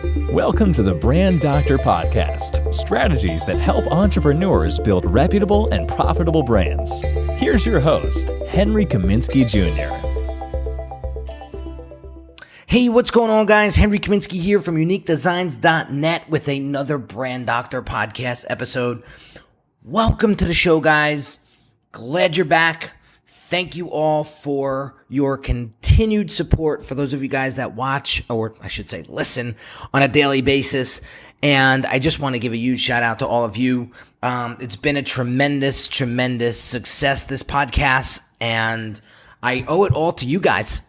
Welcome to the Brand Doctor Podcast, strategies that help entrepreneurs build reputable and profitable brands. Here's your host, Henry Kaminski Jr. Hey, what's going on, guys? Henry Kaminski here from UniqueDesignz.net with another Brand Doctor Podcast episode. Welcome to the show, guys. Glad you're back. Thank you all for your continued support. For those of you guys that watch, or I should say listen, on a daily basis. And I just want to give a huge shout out to all of you. It's been a tremendous success, this podcast. And I owe it all to you guys.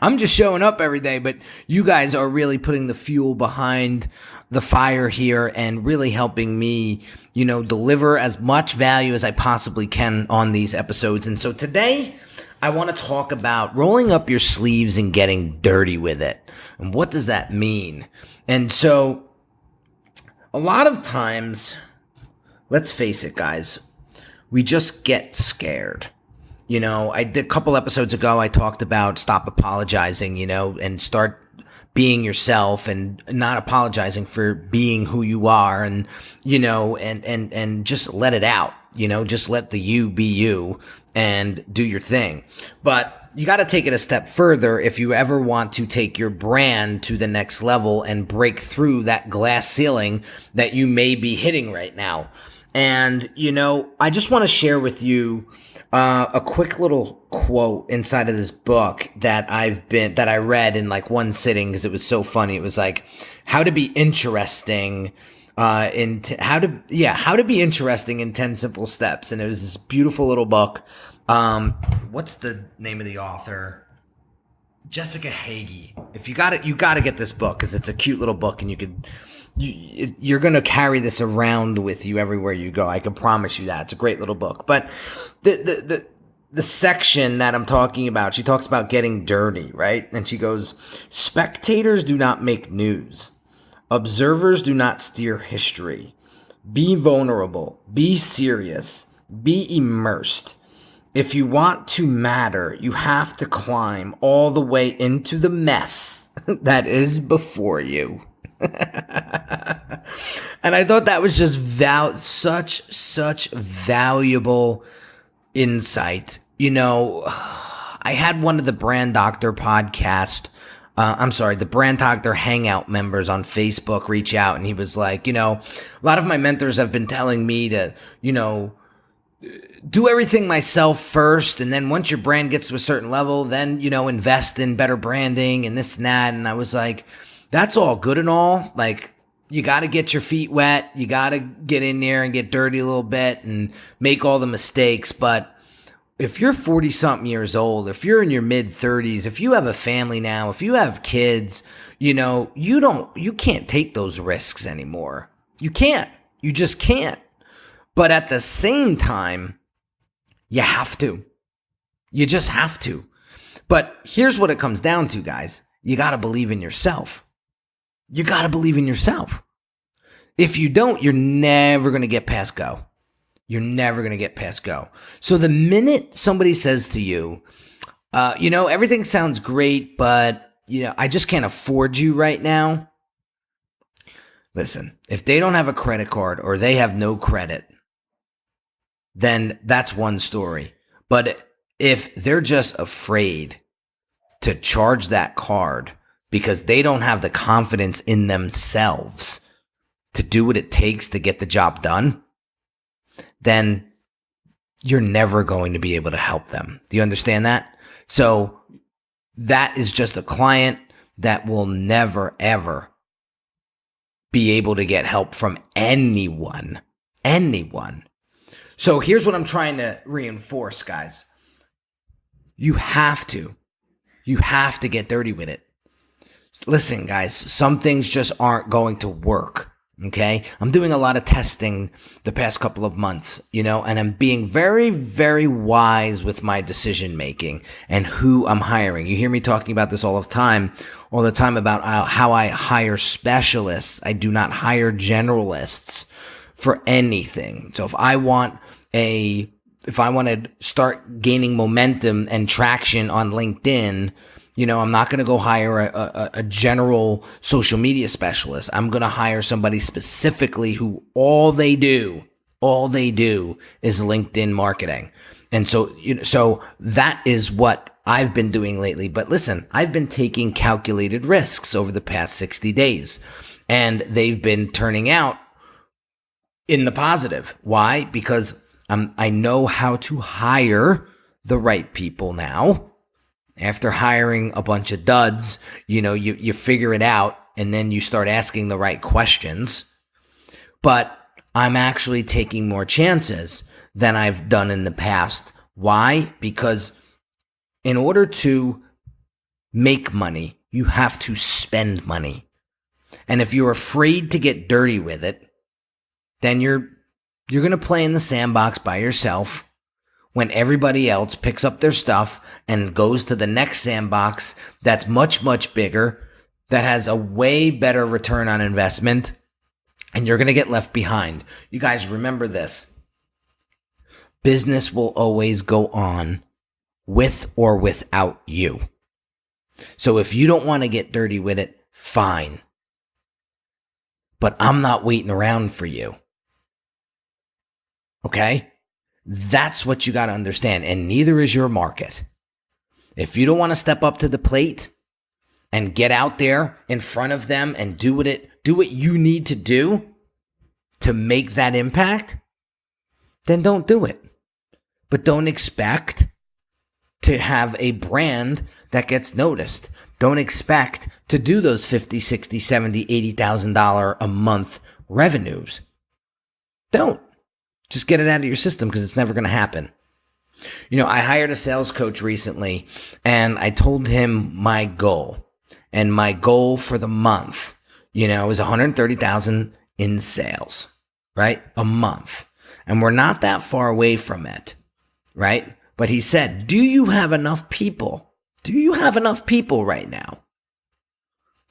I'm just showing up every day, but you guys are really putting the fuel behind the fire here and really helping me, deliver as much value as I possibly can on these episodes. And so today I want to talk about rolling up your sleeves and getting dirty with it. And what does that mean? And so a lot of times, let's face it, guys, we just get scared. I did a couple episodes ago, I talked about stop apologizing, and start being yourself and not apologizing for being who you are and just let it out, just let the you be you and do your thing. But you got to take it a step further if you ever want to take your brand to the next level and break through that glass ceiling that you may be hitting right now. And, I just want to share with you a quick little quote inside of this book that I read in like one sitting because it was so funny. It was like how to be interesting how to be interesting in 10 simple steps. And it was this beautiful little book. What's the name of the author? Jessica Hagee. If you got it, you got to get this book because it's a cute little book and you're going to carry this around with you everywhere you go. I can promise you that. It's a great little book. But the section that I'm talking about, she talks about getting dirty, right? And she goes, spectators do not make news. Observers do not steer history. Be vulnerable. Be serious. Be immersed. If you want to matter, you have to climb all the way into the mess that is before you. And I thought that was just such valuable insight. I had one of the Brand Doctor podcast, the Brand Doctor Hangout members on Facebook reach out, and he was like, a lot of my mentors have been telling me to, do everything myself first, and then once your brand gets to a certain level, then, invest in better branding and this and that. And I was like, that's all good and all. Like, you got to get your feet wet. You got to get in there and get dirty a little bit and make all the mistakes. But if you're 40 something years old, if you're in your mid 30s, if you have a family now, if you have kids, you can't take those risks anymore. You can't. You just can't. But at the same time, you have to. You just have to. But here's what it comes down to, guys. You got to believe in yourself. You got to believe in yourself. If you don't, you're never going to get past go. You're never going to get past go. So the minute somebody says to you, everything sounds great, but, I just can't afford you right now. Listen, if they don't have a credit card or they have no credit, then that's one story. But if they're just afraid to charge that card because they don't have the confidence in themselves to do what it takes to get the job done, then you're never going to be able to help them. Do you understand that? So that is just a client that will never, ever be able to get help from anyone. So here's what I'm trying to reinforce, guys. You have to get dirty with it. Listen, guys, some things just aren't going to work. Okay. I'm doing a lot of testing the past couple of months, and I'm being very, very wise with my decision making and who I'm hiring. You hear me talking about this all the time about how I hire specialists. I do not hire generalists for anything. So if I want to start gaining momentum and traction on LinkedIn, I'm not going to go hire a general social media specialist. I'm going to hire somebody specifically who all they do is LinkedIn marketing. And so that is what I've been doing lately. But listen, I've been taking calculated risks over the past 60 days, and they've been turning out in the positive. Why? Because I know how to hire the right people now. After hiring a bunch of duds, you figure it out, and then you start asking the right questions. But I'm actually taking more chances than I've done in the past. Why? Because in order to make money, you have to spend money. And if you're afraid to get dirty with it, then you're going to play in the sandbox by yourself when everybody else picks up their stuff and goes to the next sandbox that's much, much bigger, that has a way better return on investment, and you're going to get left behind. You guys remember this. Business will always go on with or without you. So if you don't want to get dirty with it, fine. But I'm not waiting around for you. Okay? That's what you got to understand. And neither is your market. If you don't want to step up to the plate and get out there in front of them and do what you need to do to make that impact, then don't do it. But don't expect to have a brand that gets noticed. Don't expect to do those $50, $60, $70, $80,000 a month revenues. Don't. Just get it out of your system, because it's never going to happen. I hired a sales coach recently, and I told him my goal. And my goal for the month, is $130,000 in sales, right? A month. And we're not that far away from it, right? But he said, do you have enough people? Do you have enough people right now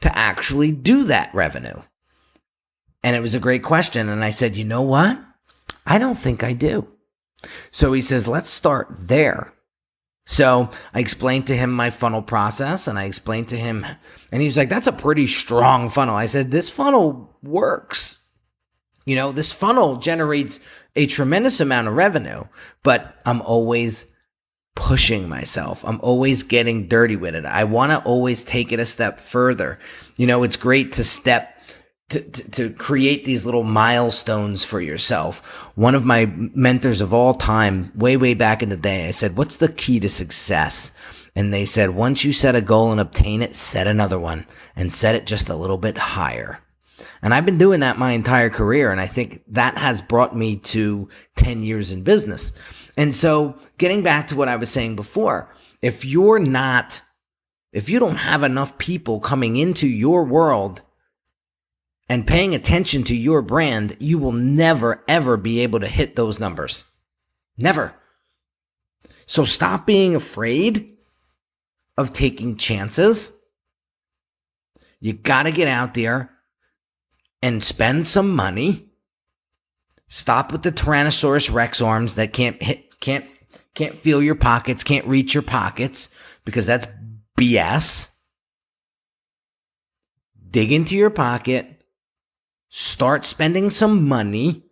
to actually do that revenue? And it was a great question. And I said, you know what? I don't think I do. So he says, let's start there. So I explained to him my funnel process, and I explained to him, and he's like, that's a pretty strong funnel. I said, this funnel works. This funnel generates a tremendous amount of revenue, but I'm always pushing myself. I'm always getting dirty with it. I want to always take it a step further. It's great to create these little milestones for yourself. One of my mentors of all time, way back in the day, I said, what's the key to success? And they said, once you set a goal and obtain it, set another one and set it just a little bit higher. And I've been doing that my entire career. And I think that has brought me to 10 years in business. And so getting back to what I was saying before, if you don't have enough people coming into your world and paying attention to your brand, you will never, ever be able to hit those numbers. Never. So stop being afraid of taking chances. You got to get out there and spend some money. Stop with the Tyrannosaurus Rex arms that can't feel your pockets, can't reach your pockets, because that's BS. Dig into your pocket. Start spending some money.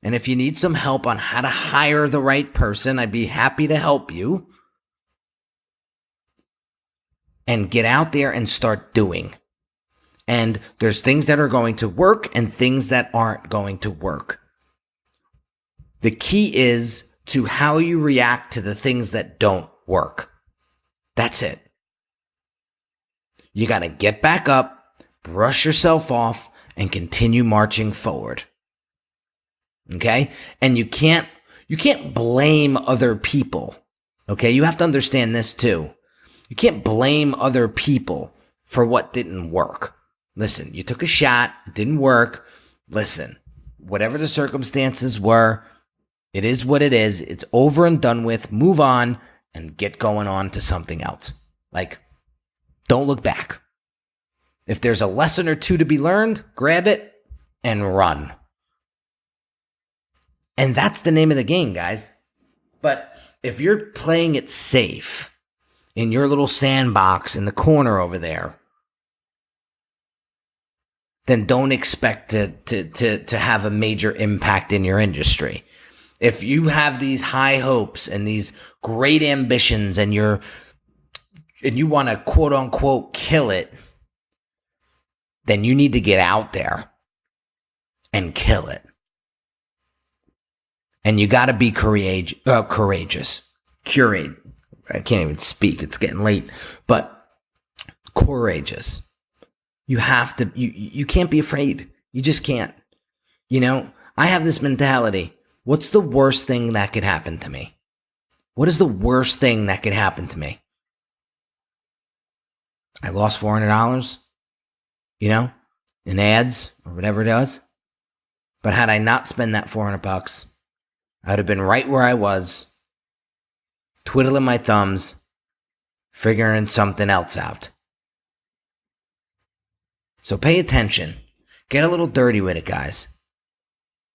And if you need some help on how to hire the right person, I'd be happy to help you. And get out there and start doing. And there's things that are going to work and things that aren't going to work. The key is to how you react to the things that don't work. That's it. You got to get back up, brush yourself off, and continue marching forward. Okay? And you can't blame other people. Okay? You have to understand this too. You can't blame other people for what didn't work. Listen, you took a shot, it didn't work. Listen, whatever the circumstances were, it is what it is. It's over and done with. Move on and get going on to something else. Don't look back. If there's a lesson or two to be learned, grab it and run. And that's the name of the game, guys. But if you're playing it safe in your little sandbox in the corner over there, then don't expect to have a major impact in your industry. If you have these high hopes and these great ambitions and you want to quote unquote kill it, then you need to get out there and kill it. And you got to be courageous. Curate. I can't even speak. It's getting late. But courageous. You have to, you can't be afraid. You just can't. You know, I have this mentality. What's the worst thing that could happen to me? What is the worst thing that could happen to me? I lost $400, you know, in ads or whatever it was. But had I not spent that $400, I would have been right where I was, twiddling my thumbs, figuring something else out. So pay attention. Get a little dirty with it, guys.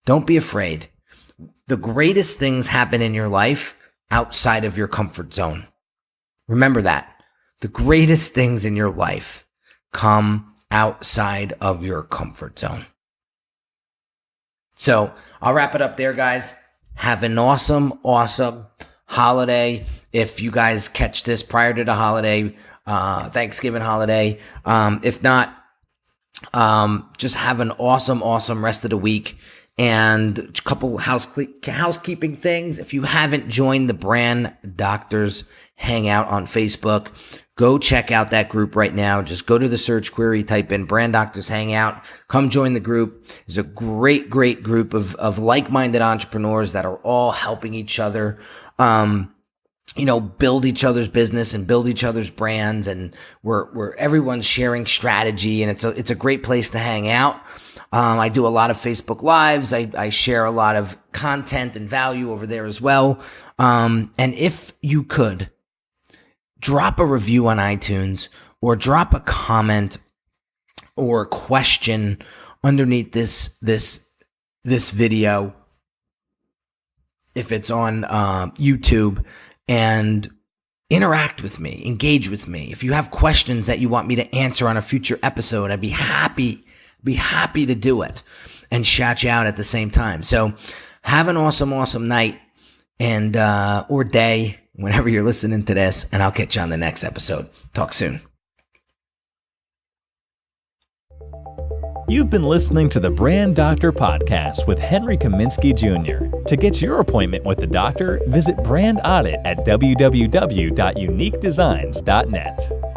Don't be afraid. The greatest things happen in your life outside of your comfort zone. Remember that. The greatest things in your life come outside of your comfort zone. So I'll wrap it up there, guys. Have an awesome holiday. If you guys catch this prior to the holiday, Thanksgiving holiday. If not, just have an awesome rest of the week. And a couple housekeeping things. If you haven't joined the Brand Doctors Hangout on Facebook, go check out that group right now. Just go to the search query, type in Brand Doctors Hangout. Come join the group. It's a great group of like-minded entrepreneurs that are all helping each other, build each other's business and build each other's brands. And where everyone's sharing strategy, and it's a great place to hang out. I do a lot of Facebook Lives. I share a lot of content and value over there as well. And if you could, drop a review on iTunes or drop a comment or a question underneath this video, if it's on YouTube, and interact with me, engage with me. If you have questions that you want me to answer on a future episode, I'd be happy to do it and shout you out at the same time. So have an awesome night and or day whenever you're listening to this, and I'll catch you on the next episode. Talk soon. You've been listening to the Brand Doctor Podcast with Henry Kaminski Jr. To get your appointment with the doctor, visit Brand Audit at www.uniquedesignz.net.